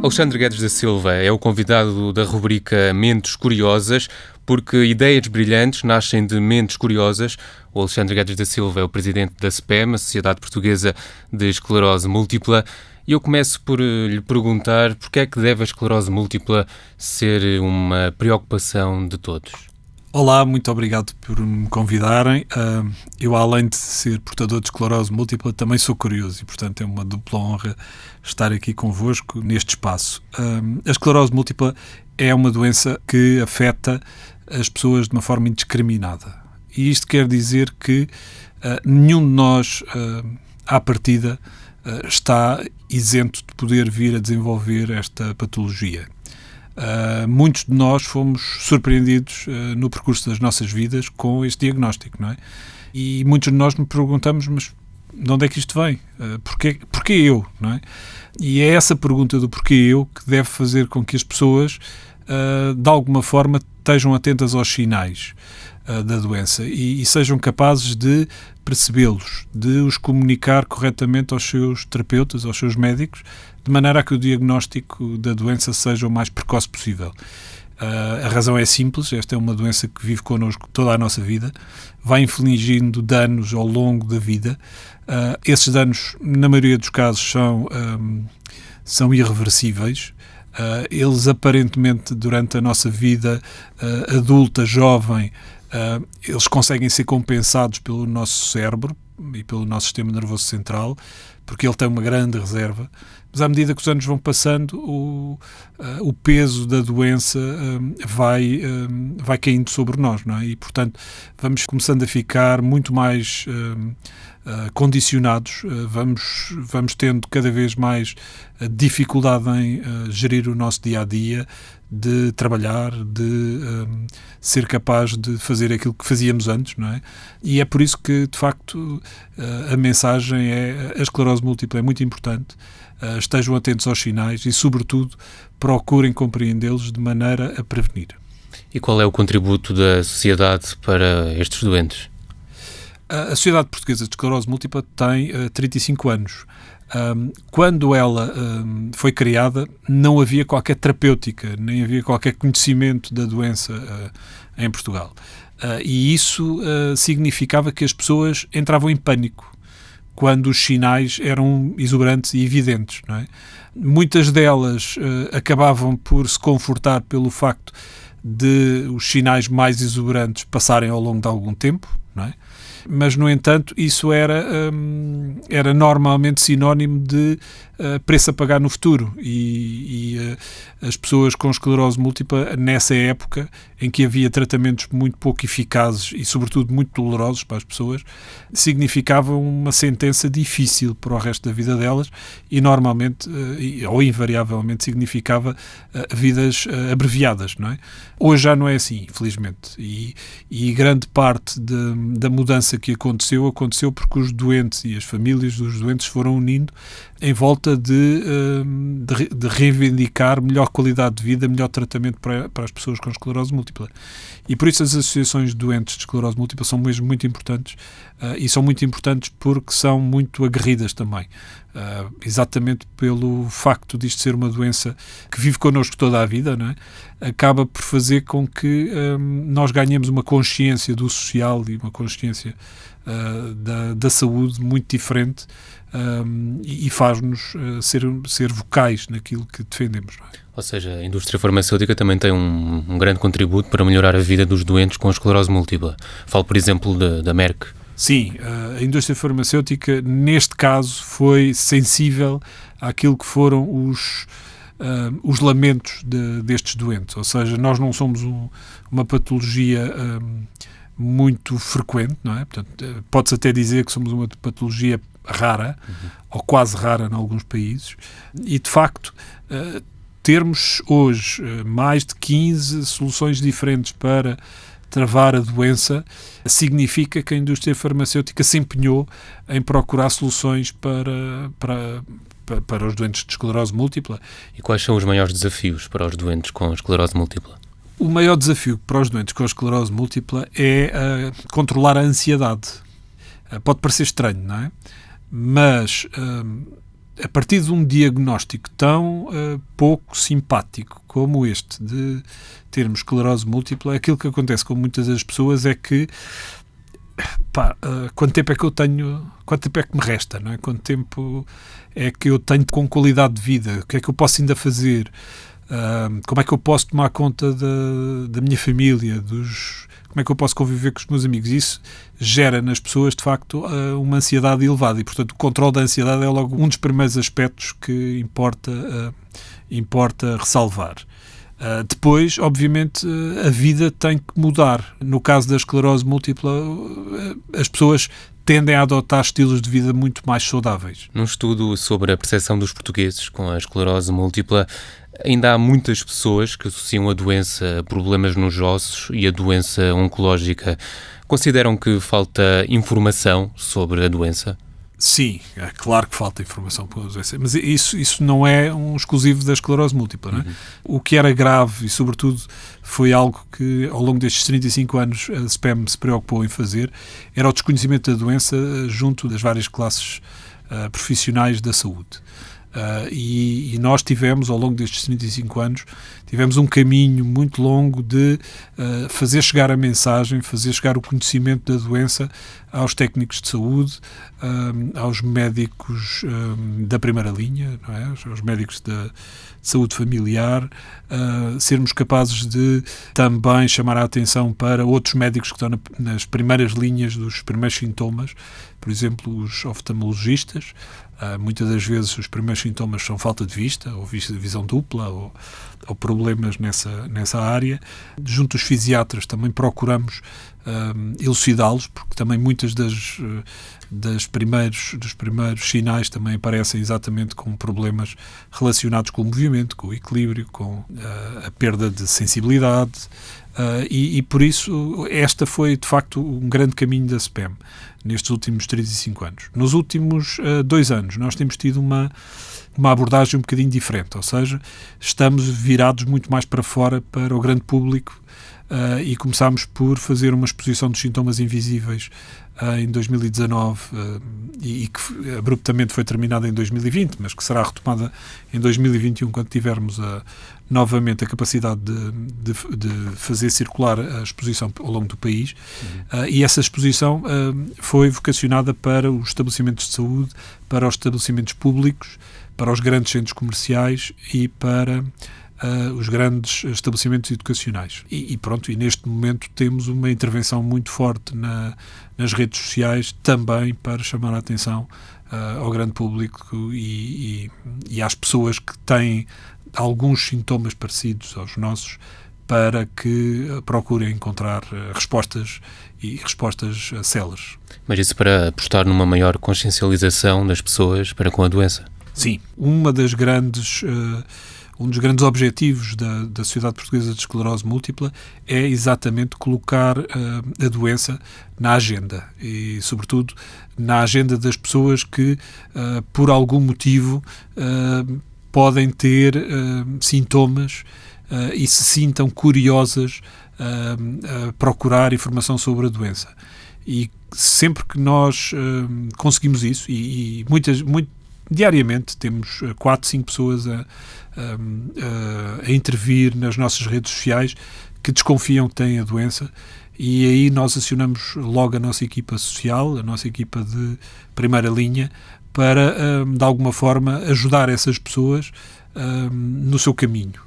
Alexandre Guedes da Silva é o convidado da rubrica Mentes Curiosas, porque ideias brilhantes nascem de mentes curiosas. O Alexandre Guedes da Silva é o presidente da SPEM, a Sociedade Portuguesa de Esclerose Múltipla, e eu começo por lhe perguntar porque é que deve a esclerose múltipla ser uma preocupação de todos? Olá, muito obrigado por me convidarem. Eu, além de ser portador de esclerose múltipla, também sou curioso e, portanto, é uma dupla honra estar aqui convosco neste espaço. A esclerose múltipla é uma doença que afeta as pessoas de uma forma indiscriminada. E isto quer dizer que nenhum de nós, à partida, está isento de poder vir a desenvolver esta patologia. Muitos de nós fomos surpreendidos no percurso das nossas vidas com este diagnóstico, não é? E muitos de nós nos perguntamos, mas de onde é que isto vem? Porquê eu, não é? E é essa pergunta do porquê eu que deve fazer com que as pessoas, de alguma forma, estejam atentas aos sinais da doença e sejam capazes de percebê-los, de os comunicar corretamente aos seus terapeutas, aos seus médicos, de maneira a que o diagnóstico da doença seja o mais precoce possível. A razão é simples, esta é uma doença que vive connosco toda a nossa vida, vai infligindo danos ao longo da vida. Esses danos, na maioria dos casos, são irreversíveis. Eles, aparentemente, durante a nossa vida adulta, jovem, eles conseguem ser compensados pelo nosso cérebro e pelo nosso sistema nervoso central, porque ele tem uma grande reserva, mas à medida que os anos vão passando, o peso da doença vai caindo sobre nós, não é? E, portanto, vamos começando a ficar muito mais condicionados, vamos tendo cada vez mais dificuldade em gerir o nosso dia-a-dia, de trabalhar, de ser capaz de fazer aquilo que fazíamos antes, não é? E é por isso que, de facto, a mensagem é: a esclerose múltipla é muito importante, estejam atentos aos sinais e, sobretudo, procurem compreendê-los de maneira a prevenir. E qual é o contributo da sociedade para estes doentes? A Sociedade Portuguesa de Esclerose Múltipla tem 35 anos. Quando ela foi criada, não havia qualquer terapêutica, nem havia qualquer conhecimento da doença em Portugal. E isso significava que as pessoas entravam em pânico quando os sinais eram exuberantes e evidentes, não é? Muitas delas acabavam por se confortar pelo facto de os sinais mais exuberantes passarem ao longo de algum tempo, não é? Mas, no entanto, isso era normalmente sinónimo de preço a pagar no futuro e as pessoas com esclerose múltipla, nessa época em que havia tratamentos muito pouco eficazes e, sobretudo, muito dolorosos para as pessoas, significavam uma sentença difícil para o resto da vida delas e, normalmente, ou invariavelmente, significava vidas abreviadas, não é? Hoje já não é assim, infelizmente, e grande parte da mudança que aconteceu porque os doentes e as famílias dos doentes foram unindo em volta de reivindicar melhor qualidade de vida, melhor tratamento para as pessoas com esclerose múltipla. E por isso as associações de doentes de esclerose múltipla são mesmo muito importantes, e são muito importantes porque são muito aguerridas também. Exatamente pelo facto disto ser uma doença que vive connosco toda a vida, não é? Acaba por fazer com que nós ganhemos uma consciência do social e uma consciência da saúde muito diferente, e faz-nos ser vocais naquilo que defendemos, não é? Ou seja, a indústria farmacêutica também tem um grande contributo para melhorar a vida dos doentes com esclerose múltipla. Falo, por exemplo, da Merck. Sim, a indústria farmacêutica, neste caso, foi sensível àquilo que foram os lamentos destes doentes. Ou seja, nós não somos uma patologia muito frequente, não é? Portanto, pode-se até dizer que somos uma patologia rara, ou quase rara em alguns países, e, de facto, termos hoje mais de 15 soluções diferentes para travar a doença significa que a indústria farmacêutica se empenhou em procurar soluções para os doentes de esclerose múltipla. E quais são os maiores desafios para os doentes com esclerose múltipla? O maior desafio para os doentes com esclerose múltipla é controlar a ansiedade. Pode parecer estranho, não é? Mas a partir de um diagnóstico tão pouco simpático como este, de termos esclerose múltipla, aquilo que acontece com muitas das pessoas é que quanto tempo é que eu tenho, quanto tempo é que me resta, não é? Quanto tempo é que eu tenho com qualidade de vida, o que é que eu posso ainda fazer, como é que eu posso tomar conta da minha família, como é que eu posso conviver com os meus amigos. Isso gera nas pessoas, de facto, uma ansiedade elevada e, portanto, o controle da ansiedade é logo um dos primeiros aspectos que importa ressalvar. Depois, obviamente, a vida tem que mudar. No caso da esclerose múltipla, as pessoas tendem a adotar estilos de vida muito mais saudáveis. Num estudo sobre a percepção dos portugueses com a esclerose múltipla, ainda há muitas pessoas que associam a doença a problemas nos ossos e a doença oncológica. Consideram que falta informação sobre a doença? Sim, é claro que falta informação para a doença, mas isso não é um exclusivo da esclerose múltipla. Não é? O que era grave e, sobretudo, foi algo que, ao longo destes 35 anos, a SPEM se preocupou em fazer, era o desconhecimento da doença junto das várias classes profissionais da saúde. E nós tivemos, ao longo destes 35 anos, tivemos um caminho muito longo de fazer chegar a mensagem, fazer chegar o conhecimento da doença aos técnicos de saúde, aos médicos da primeira linha, não é? Aos médicos de saúde familiar, sermos capazes de também chamar a atenção para outros médicos que estão nas primeiras linhas dos primeiros sintomas, por exemplo, os oftalmologistas. Muitas das vezes os primeiros sintomas são falta de vista, ou visão dupla, ou problemas nessa área. Junto dos fisiatras também procuramos elucidá-los, porque também muitas dos primeiros sinais também aparecem exatamente com problemas relacionados com o movimento, com o equilíbrio, com a perda de sensibilidade, e por isso esta foi de facto um grande caminho da SPEM nestes últimos 35 anos. Nos últimos 2 anos nós temos tido uma abordagem um bocadinho diferente, ou seja, estamos virados muito mais para fora, para o grande público, e começámos por fazer uma exposição dos sintomas invisíveis em 2019 e que abruptamente foi terminada em 2020, mas que será retomada em 2021 quando tivermos novamente a capacidade de fazer circular a exposição ao longo do país. E essa exposição foi vocacionada para os estabelecimentos de saúde, para os estabelecimentos públicos, para os grandes centros comerciais e para os grandes estabelecimentos educacionais. E neste momento temos uma intervenção muito forte nas redes sociais também para chamar a atenção ao grande público e às pessoas que têm alguns sintomas parecidos aos nossos, para que procurem encontrar respostas céleres. Mas isso para apostar numa maior consciencialização das pessoas para com a doença? Sim. Um dos grandes objetivos da Sociedade Portuguesa de Esclerose Múltipla é exatamente colocar a doença na agenda e, sobretudo, na agenda das pessoas que, por algum motivo, podem ter sintomas e se sintam curiosas a procurar informação sobre a doença. E sempre que nós conseguimos isso, e diariamente temos 4, 5 pessoas a intervir nas nossas redes sociais que desconfiam que têm a doença, e aí nós acionamos logo a nossa equipa social, a nossa equipa de primeira linha, para, de alguma forma, ajudar essas pessoas no seu caminho,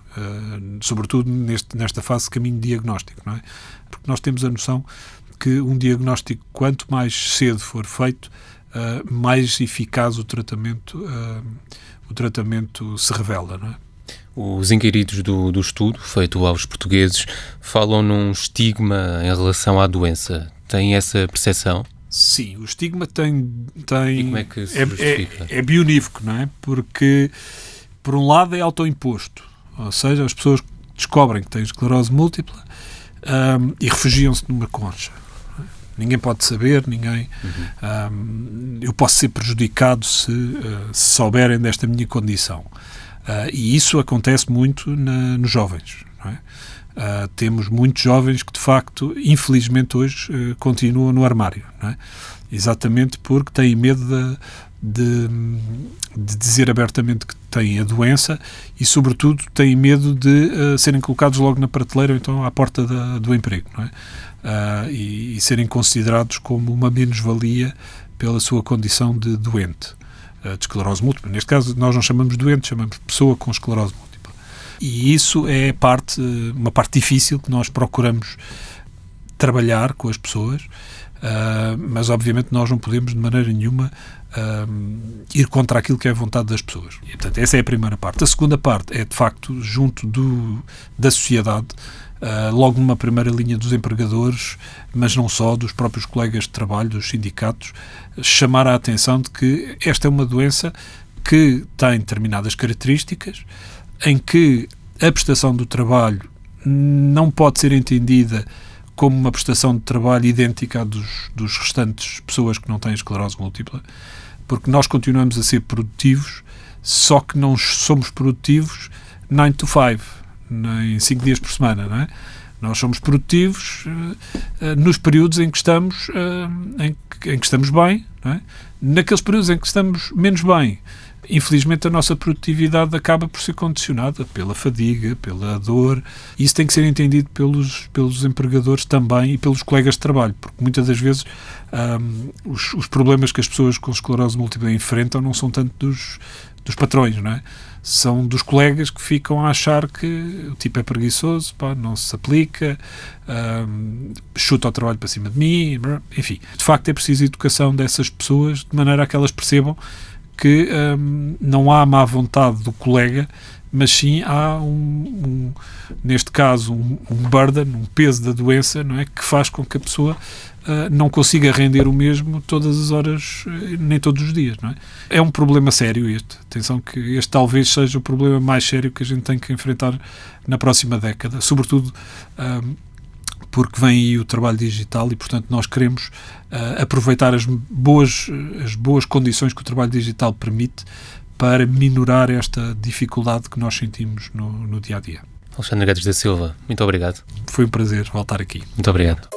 sobretudo nesta fase de caminho diagnóstico, não é? Porque nós temos a noção que um diagnóstico, quanto mais cedo for feito, mais eficaz o tratamento se revela, não é? Os inquiridos do estudo, feito aos portugueses, falam num estigma em relação à doença. Têm essa percepção? Sim, o estigma tem E como é que se justifica? É bionívoco, não é? Porque, por um lado, é autoimposto. Ou seja, as pessoas descobrem que têm esclerose múltipla e refugiam-se numa concha. Ninguém pode saber, eu posso ser prejudicado se souberem desta minha condição. E isso acontece muito nos jovens, não é? Temos muitos jovens que, de facto, infelizmente hoje, continuam no armário, não é? Exatamente porque têm medo de dizer abertamente que têm a doença e, sobretudo, têm medo de serem colocados logo na prateleira ou então à porta do emprego, não é? E serem considerados como uma menos-valia pela sua condição de doente, de esclerose múltipla. Neste caso, nós não chamamos doente, chamamos pessoa com esclerose múltipla. E isso é uma parte difícil que nós procuramos trabalhar com as pessoas, mas obviamente nós não podemos de maneira nenhuma ir contra aquilo que é a vontade das pessoas. E, portanto, essa é a primeira parte. A segunda parte é, de facto, junto da sociedade, logo numa primeira linha dos empregadores, mas não só, dos próprios colegas de trabalho, dos sindicatos, chamar a atenção de que esta é uma doença que tem determinadas características, em que a prestação do trabalho não pode ser entendida como uma prestação de trabalho idêntica à dos restantes pessoas que não têm esclerose múltipla, porque nós continuamos a ser produtivos, só que não somos produtivos 9 to 5, nem 5 dias por semana, não é? Nós somos produtivos nos períodos em que estamos, em que estamos bem, não é? Naqueles períodos em que estamos menos bem, infelizmente a nossa produtividade acaba por ser condicionada pela fadiga, pela dor. Isso tem que ser entendido pelos empregadores também e pelos colegas de trabalho, porque muitas das vezes os problemas que as pessoas com esclerose múltipla enfrentam não são tanto dos patrões, não é? São dos colegas que ficam a achar que o tipo é preguiçoso, não se aplica, chuta o trabalho para cima de mim, enfim. De facto é preciso educação dessas pessoas de maneira a que elas percebam que não há má vontade do colega, mas sim há neste caso um burden, um peso da doença, não é, que faz com que a pessoa não consiga render o mesmo todas as horas, nem todos os dias, não é? É um problema sério este. Atenção que este talvez seja o problema mais sério que a gente tem que enfrentar na próxima década, sobretudo porque vem aí o trabalho digital e, portanto, nós queremos aproveitar as boas condições que o trabalho digital permite para minorar esta dificuldade que nós sentimos no dia-a-dia. Alexandre Guedes da Silva, muito obrigado. Foi um prazer voltar aqui. Muito obrigado.